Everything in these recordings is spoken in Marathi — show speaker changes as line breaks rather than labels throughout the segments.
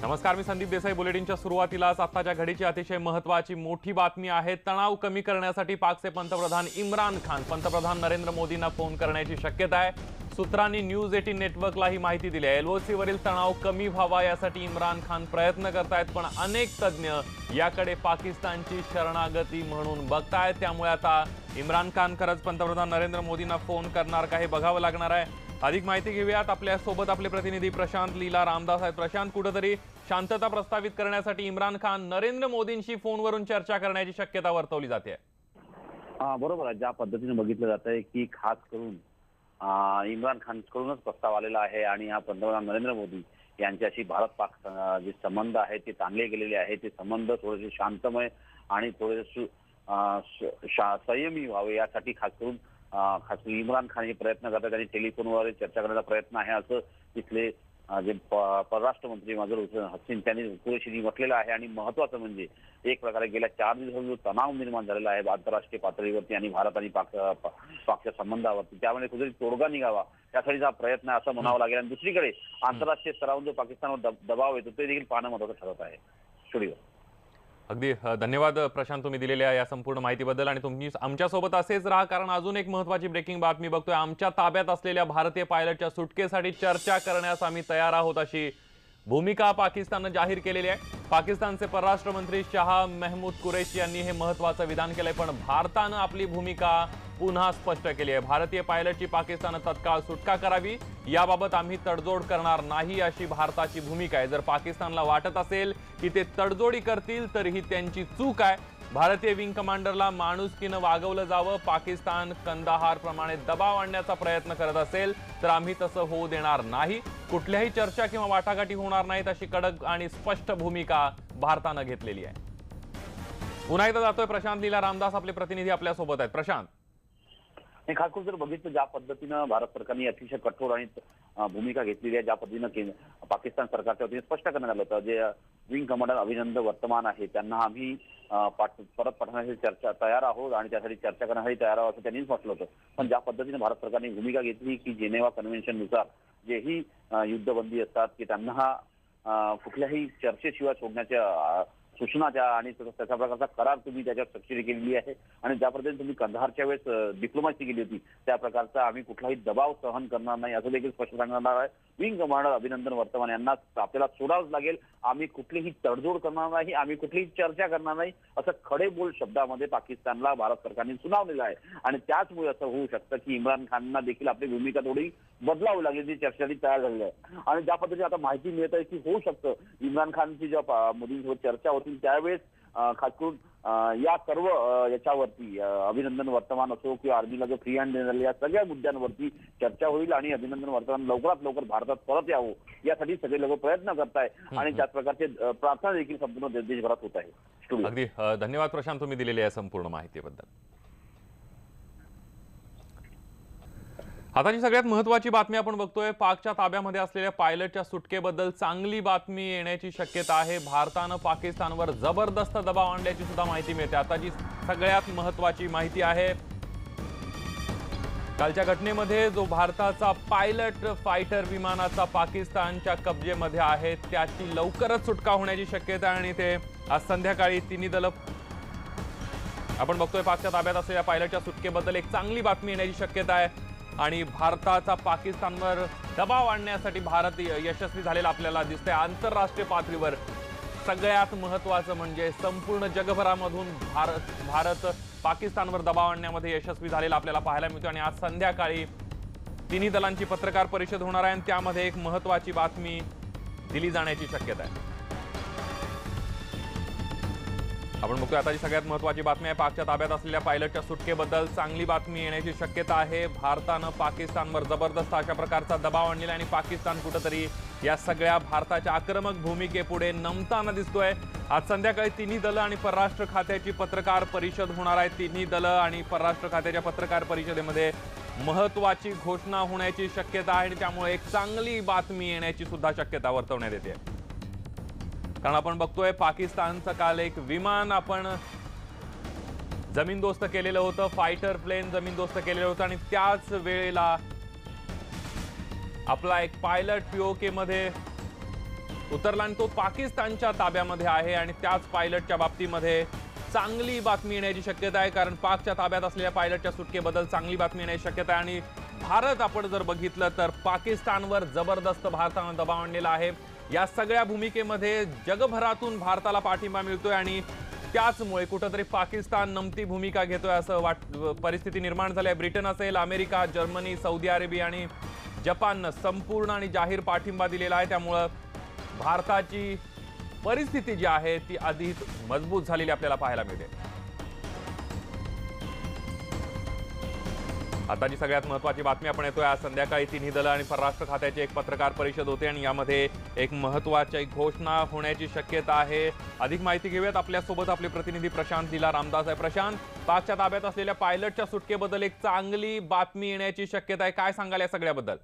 नमस्कार, मी संदीप देसाई. बुलेटिनच्या सुरुवातीलाच आताच्या घडीची अतिशय महत्त्वाची मोठी बातमी आहे. तणाव कमी करण्यासाठी पाकचे पंतप्रधान इम्रान खान पंतप्रधान नरेंद्र मोदींना फोन करण्याची शक्यता आहे. सूत्रांनी न्यूज 18 नेटवर्कला ही माहिती दिली आहे. LOC वरील तणाव कमी व्हावा यासाठी इम्रान खान प्रयत्न करतायत, पण अनेक तज्ञ याकडे पाकिस्तानची शरणागती म्हणून बघतायत. त्यामुळे आता इम्रान खान खरंच पंतप्रधान नरेंद्र मोदींना फोन करणार का हे बघावं लागणार आहे. अधिक माहिती घेऊयात. आपल्या सोबत आपले प्रतिनिधी प्रशांत लीला रामदास आहेत. प्रशांत, कुठेतरी शांतता प्रस्थापित करण्यासाठी इम्रान खान नरेंद्र मोदींशी फोनवरून चर्चा करण्याची शक्यता वर्तवली जाते.
बरोबर आहे. ज्या पद्धतीने बघितलं जात आहे की खास करून इम्रान खानकडूनच प्रस्ताव आलेला आहे आणि हा पंतप्रधान नरेंद्र मोदी यांच्याशी भारत पाक जे संबंध आहेत ते ताणले गेलेले आहेत. ते संबंध थोडेसे शांतमय आणि थोडेसे संयमी व्हावे यासाठी खास करून इम्रान खान हे प्रयत्न करतात. त्यांनी टेलिफोनवर चर्चा करण्याचा प्रयत्न आहे असं तिथले जे परराष्ट्र मंत्री मजहर हसन त्यांनी पुरेशी म्हटलेलं आहे. आणि महत्वाचं म्हणजे एक प्रकारे गेल्या 4 दिवसात जो तणाव निर्माण झालेला आहे आंतरराष्ट्रीय पातळीवरती आणि भारत आणि पाकच्या संबंधावरती, त्यामुळे कुठेतरी तोडगा निघावा यासाठीचा प्रयत्न असं म्हणावं लागेल. आणि दुसरीकडे आंतरराष्ट्रीय स्तरावरून जो पाकिस्तानवर दबाव येतो ते देखील पाहणं महत्वाचं ठरत आहे. स्टुडिओ
अगदी धन्यवाद प्रशांत, तुम्ही दिलेल्या या संपूर्ण माहितीबद्दल. आणि तुम्ही आमच्यासोबत असेच राहा, कारण अजून एक महत्त्वाची ब्रेकिंग बातमी बघतोय. आमच्या ताब्यात असलेल्या भारतीय पायलटच्या सुटकेसाठी चर्चा करण्यास आम्ही तयार आहोत अशी भूमिका पाकिस्तानने जाहीर केलेली आहे. पाकिस्तानचे परराष्ट्र मंत्री शाह महमूद कुरैशी यांनी हे महत्त्वाचं विधान केलंय, पण भारतानं आपली भूमिका पुन्हा स्पष्ट केली आहे. भारतीय पायलटची पाकिस्ताननं तत्काळ सुटका करावी, याबाबत आम्ही तडजोड करणार नाही अशी भारताची भूमिका आहे. जर पाकिस्तानला वाटत असेल की ते तडजोडी करतील तर ही त्यांची चूक आहे. भारतीय विंग कमांडरला माणुसकीनं वागवलं जावं. पाकिस्तान कंदाहार प्रमाणे दबाव आणण्याचा प्रयत्न करत असेल तर आम्ही तसं होऊ देणार नाही. कुठल्याही चर्चा किंवा वाटाघाटी होणार नाहीत अशी कडक आणि स्पष्ट भूमिका भारतानं घेतलेली आहे. पुन्हा एकदा जातोय प्रशांत लीला रामदास, आपले प्रतिनिधी आपल्या सोबत आहेत. प्रशांत,
खास करून जर बघितलं ज्या पद्धतीनं भारत सरकारने अतिशय कठोर आणि भूमिका घेतलेली आहे, ज्या पद्धतीनं पाकिस्तान सरकारच्या वतीने स्पष्ट करण्यात आलं होतं, जे विंग कमांडर अभिनंदन वर्तमान आहे त्यांना आम्ही परत पाठवण्याची चर्चा तयार आहोत आणि त्यासाठी चर्चा करण्यासाठी तयार आहोत असं त्यांनीच म्हटलं होतं. पण ज्या पद्धतीने भारत सरकारने भूमिका घेतली की जेनेवा कन्व्हेन्शन नुसार जेही युद्धबंदी असतात की त्यांना कुठल्याही चर्चेशिवाय सोडण्याच्या सूचनाच्या आणि त्याच्या प्रकारचा करार तुम्ही त्याच्यात स्वाक्षरी केलेली आहे. आणि ज्या पद्धतीने तुम्ही कंधारच्या वेळेस डिप्लोमॅसी केली होती त्या प्रकारचा आम्ही कुठलाही दबाव सहन करणार नाही असं देखील स्पष्ट सांगणार आहे. विंग कमांडर अभिनंदन वर्तमान यांना आपल्याला सोडावंच लागेल. आम्ही कुठलीही तडजोड करणार नाही, आम्ही कुठलीही चर्चा करणार नाही असं खडेबोल शब्दामध्ये पाकिस्तानला भारत सरकारने सुनावलेलं आहे. आणि त्याचमुळे असं होऊ शकतं की इम्रान खानना देखील आपली भूमिका थोडी बदलावी लागेल, जी चर्चेसाठी तयार झालेली आहे. आणि ज्या पद्धतीने आता माहिती मिळत आहे की होऊ शकतं इम्रान खानची जेव्हा मोदींसोबत चर्चा होती त्यावेळेस खास करून या सर्व याच्यावरती अभिनंदन वर्तमान असो किंवा आर्मीला जो फ्री हँड देण्यात या सगळ्या मुद्द्यांवरती चर्चा होईल आणि अभिनंदन वर्तमान लवकरात लवकर भारतात परत यावं यासाठी सगळे लोक प्रयत्न करत आहेत आणि त्याच प्रकारचे प्रार्थना देखील संपूर्ण देशभरात होत आहे.
अगदी धन्यवाद प्रशांत, तुम्ही दिलेल्या या संपूर्ण माहितीबद्दल. आताची सगळ्यात महत्त्वाची बातमी आपण बघतोय. पाकच्या ताब्यामध्ये असलेल्या पायलटच्या सुटकेबद्दल चांगली बातमी येण्याची शक्यता आहे. भारतानं पाकिस्तानवर जबरदस्त दबाव आणल्याची सुद्धा माहिती मिळते. आताची सगळ्यात महत्त्वाची माहिती आहे, कालच्या घटनेमध्ये जो भारताचा पायलट फायटर विमानाचा पाकिस्तानच्या कब्जेमध्ये आहे त्याची लवकरच सुटका होण्याची शक्यता आहे. आणि ते आज संध्याकाळी तिन्ही दल आपण बघतोय पाकच्या ताब्यात असलेल्या पायलटच्या सुटकेबद्दल एक चांगली बातमी येण्याची शक्यता आहे. आणि भारताचा पाकिस्तानवर दबाव आणण्यासाठी भारत यशस्वी झालेला आपल्याला दिसतंय. आंतरराष्ट्रीय पातळीवर सगळ्यात महत्त्वाचं म्हणजे संपूर्ण जगभरामधून भारत पाकिस्तानवर दबाव आणण्यामध्ये यशस्वी झालेला आपल्याला पाहायला मिळतो. आणि आज संध्याकाळी तिन्ही दलांची पत्रकार परिषद होणार आहे आणि त्यामध्ये एक महत्त्वाची बातमी दिली जाण्याची शक्यता आहे. आपण बघतोय आताची सगळ्यात महत्त्वाची बातमी आहे, पाकच्या ताब्यात असलेल्या पायलटच्या सुटकेबद्दल चांगली बातमी येण्याची शक्यता आहे. भारतानं पाकिस्तानवर जबरदस्त अशा प्रकारचा दबाव आणलेला आणि पाकिस्तान कुठेतरी या सगळ्या भारताच्या आक्रमक भूमिकेपुढे नमताना दिसतोय. आज संध्याकाळी तिन्ही दलं आणि परराष्ट्र खात्याची पत्रकार परिषद होणार आहे. तिन्ही दलं आणि परराष्ट्र खात्याच्या पत्रकार परिषदेमध्ये महत्त्वाची घोषणा होण्याची शक्यता आहे आणि त्यामुळे एक चांगली बातमी येण्याची सुद्धा शक्यता वर्तवण्यात येते. कारण आपण बघतोय पाकिस्तानचं काल एक विमान आपण जमीनदोस्त केलेलं होतं, फायटर प्लेन जमीनदोस्त केलेलं होतं आणि त्याच वेळेला आपला एक पायलट पीओके मध्ये उतरला आणि तो पाकिस्तानच्या ताब्यामध्ये आहे आणि त्याच पायलटच्या बाबतीमध्ये चांगली बातमी येण्याची शक्यता आहे, कारण पाकच्या ताब्यात असलेल्या पायलटच्या सुटकेबद्दल चांगली बातमी येण्याची शक्यता आहे। आणि भारत आपण जर बघितलं तर पाकिस्तानवर जबरदस्त भारतानं दबाव आणलेला आहे। या सगळ्या भूमिकेमध्ये जगभरातून भारताला पाठिंबा मिळतोय आणि त्याचमुळे कुठेतरी पाकिस्तान नमती भूमिका घेतोय असं परिस्थिती निर्माण झाली आहे। ब्रिटन असेल, अमेरिका, जर्मनी, सौदी अरेबिया आणि जपाननं संपूर्ण आणि जाहीर पाठिंबा दिलेला आहे। त्यामुळं भारताची परिस्थिती जी आहे ती अधिक मजबूत झालेली आपल्याला पाहायला मिळते। आताची सगळ्यात महत्त्वाची बातमी आपण येतोय, आज संध्याकाळी तिन्ही दलं आणि परराष्ट्र खात्याची एक पत्रकार परिषद होते आणि यामध्ये एक महत्त्वाची घोषणा होण्याची शक्यता आहे। अधिक माहिती घेऊयात, आपल्यासोबत आपले प्रतिनिधी प्रशांत लीला रामदास आहे। प्रशांत, पाकच्या ताब्यात असलेल्या पायलटच्या सुटकेबद्दल एक चांगली बातमी येण्याची शक्यता आहे, काय सांगाल या सगळ्याबद्दल?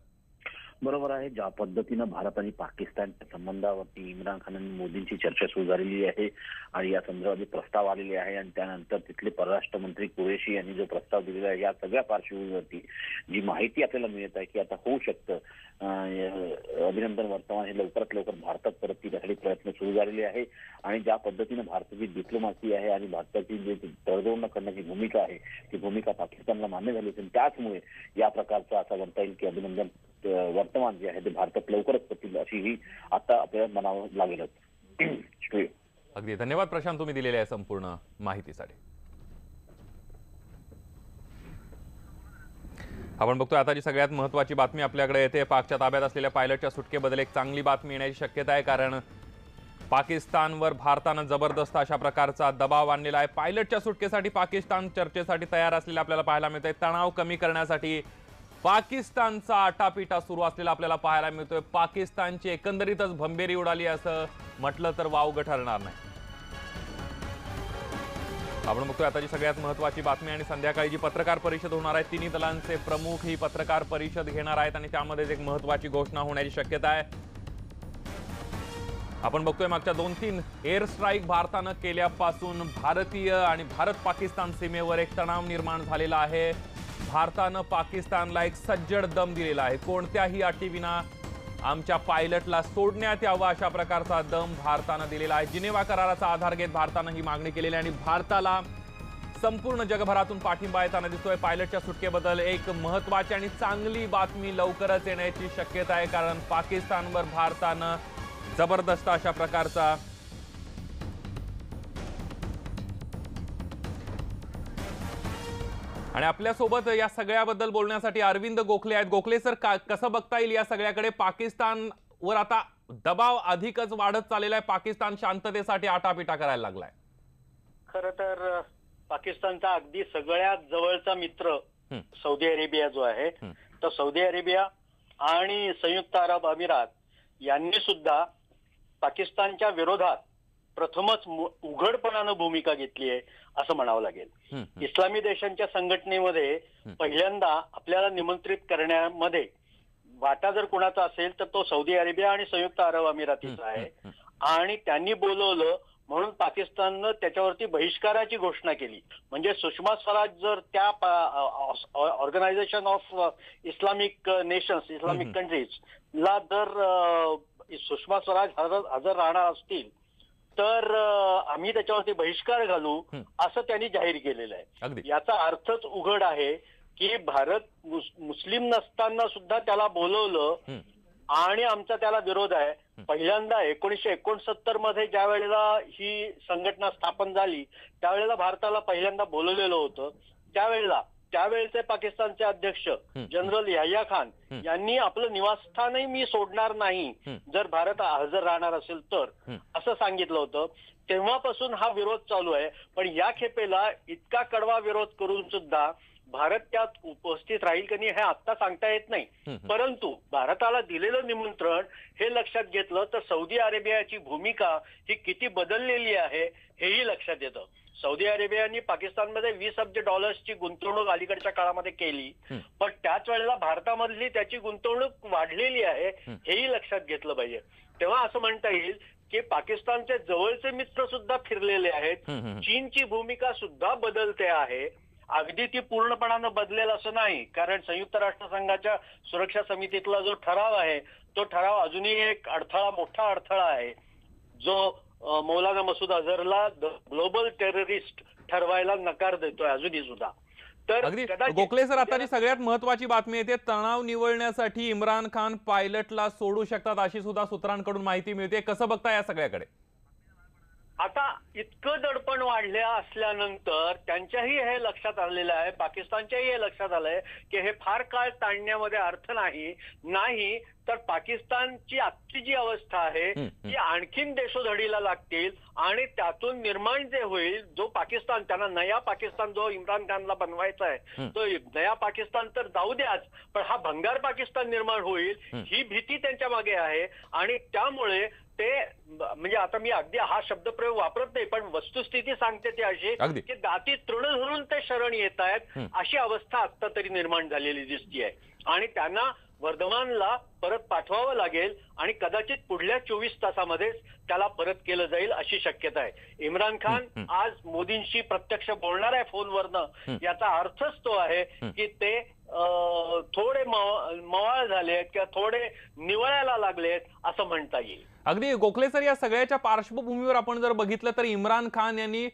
बरोबर आहे. ज्या पद्धतीनं भारत आणि पाकिस्तानच्या संबंधावरती इम्रान खान आणि मोदींची चर्चा सुरू झालेली आहे आणि या संदर्भात प्रस्ताव आलेले आहे आणि त्यानंतर तिथले परराष्ट्र मंत्री कुरेशी यांनी जो प्रस्ताव दिलेला आहे, या सगळ्या पार्श्वभूमीवरती जी माहिती आपल्याला मिळत आहे की आता होऊ शकतं अभिनंदन वर्तमान हे लवकरात लवकर भारतात परत त्यासाठी प्रयत्न सुरू झालेले आहे आणि ज्या पद्धतीनं भारताची डिप्लोमॅसी आहे आणि भारताची जी तडजोड न करण्याची भूमिका आहे ती भूमिका पाकिस्तानला मान्य झाली असेल, त्याचमुळे या प्रकारचं असं म्हणता येईल की अभिनंदन वर्तमान जे आहे ते भारतात लवकरच करतील अशी ही आता आपल्याला म्हणावं लागेलच।
अगदी धन्यवाद प्रशांत, तुम्ही दिलेल्या संपूर्ण माहितीसाठी। आपण बघतोय आताची सगळ्यात महत्त्वाची बातमी आपल्याकडे येते, पाकच्या ताब्यात असलेल्या पायलटच्या सुटकेबद्दल एक चांगली बातमी येण्याची शक्यता आहे, कारण पाकिस्तानवर भारतानं जबरदस्त अशा प्रकारचा दबाव आणलेला आहे। पायलटच्या सुटकेसाठी पाकिस्तान चर्चेसाठी तयार असलेले आपल्याला पाहायला मिळतंय। तणाव कमी करण्यासाठी पाकिस्तानचा आटापिटा सुरू असलेला आपल्याला पाहायला मिळतोय। पाकिस्तानची एकंदरीतच भंबेरी उडाली असं म्हटलं तर वावगं ठरणार नाही। आपण बघतोय आताची सगळ्यात महत्त्वाची बातमी आणि संध्याकाळी जी पत्रकार परिषद होणार आहे, तिन्ही दलांचे प्रमुख ही पत्रकार परिषद घेणार आहेत आणि त्यामध्ये एक महत्त्वाची घोषणा होण्याची शक्यता आहे। आपण बघतोय मागच्या 2-3 एअर स्ट्राईक भारतानं केल्यापासून भारतीय आणि भारत पाकिस्तान सीमेवर एक तणाव निर्माण झालेला आहे। भारतानं पाकिस्तानला एक सज्जड दम दिलेला आहे, कोणत्याही अटीविना आमच्या पायलटला सोडण्यात यावं अशा प्रकारचा दम भारतानं दिलेला आहे। जिनेवा कराराचा आधार घेत भारतानं ही मागणी केलेली आहे आणि भारताला संपूर्ण जगभरातून पाठिंबा येताना दिसतोय। पायलटच्या सुटकेबद्दल एक महत्त्वाची आणि चांगली बातमी लवकरच येण्याची शक्यता आहे, कारण पाकिस्तानवर भारतानं जबरदस्त अशा प्रकारचा आणि आपल्यासोबत या सगळ्याबद्दल बोलण्यासाठी अरविंद गोखले आहेत। गोखले सर, कसं बघता येईल या सगळ्याकडे? पाकिस्तानवर आता दबाव अधिकच वाढत चाललेला आहे, पाकिस्तान शांततेसाठी आटापिटा करायला लागलाय।
खरं तर पाकिस्तानचा अगदी सगळ्यात जवळचा मित्र सौदी अरेबिया जो आहे, तर सौदी अरेबिया आणि संयुक्त अरब अमिरात यांनी सुद्धा पाकिस्तानच्या विरोधात प्रथमच उघडपणानं भूमिका घेतली आहे असं म्हणावं लागेल। इस्लामी देशांच्या संघटनेमध्ये पहिल्यांदा आपल्याला निमंत्रित करण्यामध्ये वाटा जर कोणाचा असेल तर तो सौदी अरेबिया आणि संयुक्त अरब अमिरातीचा आहे आणि त्यांनी बोलवलं म्हणून पाकिस्ताननं त्याच्यावरती बहिष्काराची घोषणा केली। म्हणजे सुषमा स्वराज जर त्या organisation of Islamic nations, Islamic countries ला जर सुषमा स्वराज हजर राहणार असतील तर आम्ही त्याच्यावरती बहिष्कार घालू असं त्यांनी जाहीर केलेलं आहे। याचा अर्थच उघड आहे की भारत मुस्लिम नसताना सुद्धा त्याला बोलवलं आणि आमचा त्याला विरोध आहे। पहिल्यांदा 1969 मध्ये ज्या वेळेला ही संघटना स्थापन झाली त्यावेळेला भारताला पहिल्यांदा बोलवलेलं होतं। त्यावेळेचे पाकिस्तानचे अध्यक्ष जनरल याह्या खान यांनी आपलं निवासस्थानही मी सोडणार नाही जर भारत हजर राहणार असेल तर असं सांगितलं होतं। तेव्हापासून हा विरोध चालू आहे, पण या खेपेला इतका कडवा विरोध करून सुद्धा भारत त्यात उपस्थित राहील की नाही हे आता सांगता येत नाही। परंतु भारताला दिलेलं निमंत्रण हे लक्षात घेतलं तर सौदी अरेबियाची भूमिका ही किती बदललेली आहे हेही लक्षात येतं। सौदी अरेबियाने पाकिस्तानमध्ये $20 अब्ज गुंतवणूक अलीकडच्या काळामध्ये केली, पण त्याच वेळेला भारतामधली त्याची गुंतवणूक वाढलेली आहे हेही लक्षात घेतलं पाहिजे। तेव्हा असं म्हणता येईल की पाकिस्तानचे जवळचे मित्र सुद्धा फिरलेले आहेत। चीनची भूमिका सुद्धा बदलते आहे, अगदी ती पूर्णपणानं बदलेल असं नाही, कारण संयुक्त राष्ट्रसंघाच्या सुरक्षा समितीतला जो ठराव आहे तो ठराव अजूनही एक मोठा अडथळा आहे, जो मौलाना मसूद अझहरला ग्लोबल टेररिस्ट ठरवायला नकार देतोय अजूनही सुद्धा. तर
अगदी गोखले सर, आता जी सगळ्यात महत्वाची बातमी येते, तणाव निवळण्यासाठी इम्रान खान पायलटला सोडू शकतात अशी सुद्धा सूत्रांकडून माहिती मिळते. कसं बघता या सगळ्याकडे?
आता इतकं दडपण वाढल्या असल्यानंतर त्यांच्याही हे लक्षात आलेलं आहे, पाकिस्तानच्याही हे लक्षात आलंय की हे फार काळ ताणण्यामध्ये अर्थ नाही तर पाकिस्तानची आजची जी अवस्था आहे ती आणखीन देशोधडीला लागतील आणि त्यातून निर्माण जे होईल, जो पाकिस्तान त्यांना नया पाकिस्तान जो इम्रान खानला बनवायचा आहे, तो नया पाकिस्तान तर जाऊ द्याच, पण हा भंगार पाकिस्तान निर्माण होईल ही भीती त्यांच्या मागे आहे. आणि त्यामुळे ते म्हणजे आता मी अगदी हा शब्दप्रयोग वापरत नाही, पण वस्तुस्थिती सांगते ती अशी की दाती तृण धरून ते शरण येत आहेत, अशी अवस्था आता तरी निर्माण झालेली दिसतीये. आणि त्यांना वर्धमानला परत पाठवावं लागेल आणि कदाचित पुढल्या 24 तासामध्येच त्याला परत केलं जाईल अशी शक्यता आहे. इम्रान खान आज मोदींशी प्रत्यक्ष बोलणार आहे फोनवरनं, याचा अर्थच तो आहे की ते थोडे मवाळ झालेत किंवा थोडे निवळायला लागलेत असं म्हणता येईल.
अगदी गोखले सर, या सगळ्याच्या पार्श्वभूमीवर आपण जर बघितलं तर इम्रान खान यांनी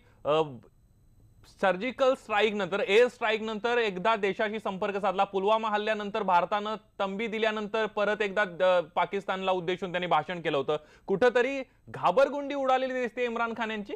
सर्जिकल स्ट्राईक नंतर, एअर स्ट्राईक नंतर एकदा देशाशी संपर्क साधला. पुलवामा हल्ल्यानंतर भारतानं तंबी दिल्यानंतर परत एकदा पाकिस्तानला उद्देशून त्यांनी भाषण केलं होतं. कुठंतरी घाबरगुंडी उडालेली दिसते इम्रान खान यांची.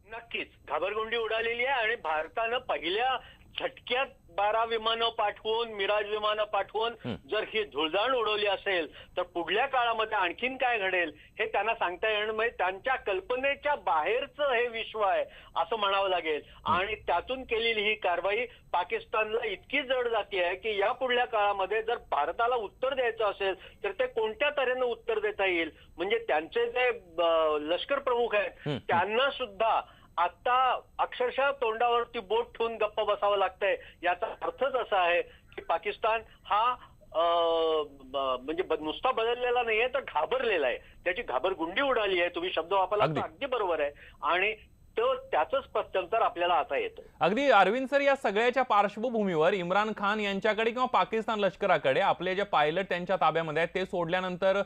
नक्कीच घाबरगुंडी उडालेली आहे आणि भारतानं पहिल्या झटक्यात 12 विमानं पाठवून, मिराज विमानं पाठवून जर ही धुळजाण उडवली असेल तर पुढल्या काळामध्ये आणखीन काय घडेल हे त्यांना सांगता येणं म्हणजे त्यांच्या कल्पनेच्या बाहेरचं हे विश्व आहे असं म्हणावं लागेल. आणि त्यातून केलेली ही कारवाई पाकिस्तानला इतकी जड जाते आहे की या पुढल्या काळामध्ये जर भारताला उत्तर द्यायचं असेल तर ते कोणत्या तऱ्हेनं उत्तर देता येईल. म्हणजे त्यांचे जे लष्कर प्रमुख आहेत त्यांना सुद्धा आता अक्षरशः तोंडावरती बोट ठेवून गप्प बसावं लागतंय. याचा अर्थच असा आहे की पाकिस्तान हा म्हणजे नुसता बदललेला नाहीये तर घाबरलेला आहे, त्याची घाबरगुंडी उडाली आहे. तुम्ही शब्द वापरला अगदी बरोबर आहे आणि त्याच प्रत्युत्तर आपल्याला आता येतं.
अगदी अरविंद सर, या सगळ्याच्या पार्श्वभूमीवर इम्रान खान यांच्याकडे किंवा पाकिस्तान लष्कराकडे आपले जे पायलट त्यांच्या ताब्यामध्ये आहेत ते सोडल्यानंतर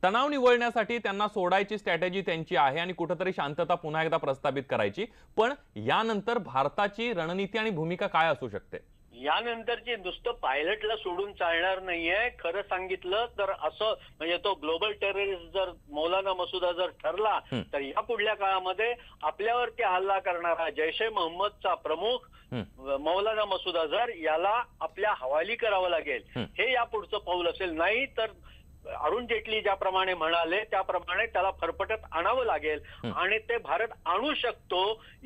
तणाव निवळण्यासाठी त्यांना सोडायची स्ट्रॅटेजी त्यांची आहे आणि कुठेतरी शांतता पुन्हा एकदा प्रस्थापित करायची. पण यानंतर भारताची रणनीती आणि भूमिका काय असू शकते?
यानंतरची नुसतं पायलटला सोडून चालणार नाहीये. खरं सांगितलं तर असं म्हणजे तो ग्लोबल टेररिस्ट जर मौलाना मसूद अझहर ठरला तर या पुढल्या काळामध्ये आपल्यावरती हल्ला करणारा जैश ए मोहम्मदचा प्रमुख मौलाना मसूद अझहर याला आपल्या हवाली करावं लागेल. हे या पुढचं पाऊल असेल. नाही तर अरुण जेटली ज्याप्रमाणे म्हणाले त्याप्रमाणे त्याला फरफटत आणावं लागेल आणि ते भारत आणू शकतो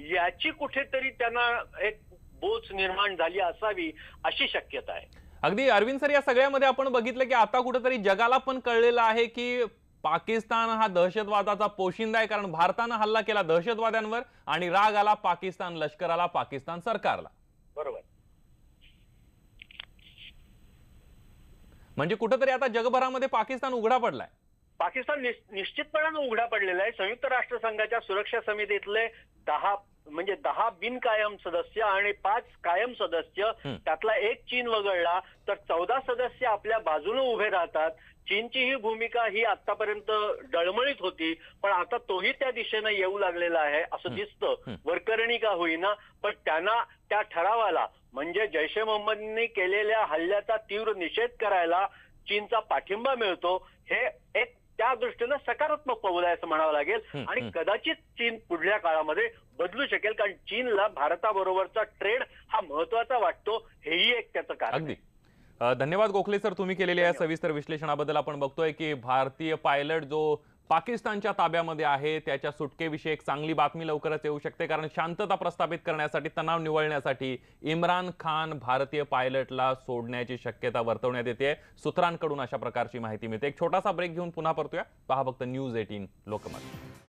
याची कुठेतरी त्यांना एक बोच निर्माण झाली असावी अशी शक्यता आहे.
अगदी अरविंद सर, या सगळ्यामध्ये आपण बघितलं की आता कुठेतरी जगाला पण कळलेलं आहे की पाकिस्तान हा दहशतवादाचा पोशिंदा आहे, कारण भारतानं हल्ला केला दहशतवाद्यांवर आणि राग आला पाकिस्तान लष्कराला, पाकिस्तान सरकारला.
बरोबर.
म्हणजे कुठेतरी आता जगभरामध्ये पाकिस्तान उघडा पडलाय.
पाकिस्तान निश्चितपणाने उघडा पडलेला आहे. संयुक्त राष्ट्रसंघाच्या सुरक्षा समितीतले 10 बिनकायम सदस्य आणि 5 कायम सदस्य, त्यातला एक चीन वगळला तर 14 सदस्य आपल्या बाजूने उभे राहतात. चीनची ही भूमिका ही आतापर्यंत डळमळीत होती, पण आता तोही त्या दिशेने येऊ लागलेला आहे असं दिसतं. वरकरणी का होईना, पण त्यांना त्या ठरावाला म्हणजे जैश ए मोहम्मदने केलेल्या हल्ल्याचा तीव्र निषेध करायला चीनचा पाठिंबा मिळतो. हे एक त्या दृष्टीनं सकारात्मक पाऊल आहे असं म्हणावं लागेल आणि कदाचित चीन पुढल्या काळामध्ये बदलू शकेल, कारण चीनला भारताबरोबरचा ट्रेड हा महत्वाचा वाटतो. हेही एक त्याचं कारण.
अगदी धन्यवाद गोखले सर, तुम्ही केलेल्या या सविस्तर विश्लेषणाबद्दल. आपण बघतोय की भारतीय पायलट जो पाकिस्तानच्या ताब्यामध्ये आहे त्याच्या सुटकेविषयी एक चांगली बातमी लवकरच येऊ शकते, कारण शांतता प्रस्थापित करण्यासाठी, तणाव निवळण्यासाठी इम्रान खान भारतीय पायलटला सोडण्याची शक्यता वर्तवण्यात येते. सूत्रांकडून अशा प्रकारची माहिती मिळते. एक छोटासा ब्रेक घेऊन पुन्हा परतूया. पहा फक्त न्यूज 18 लोकमत.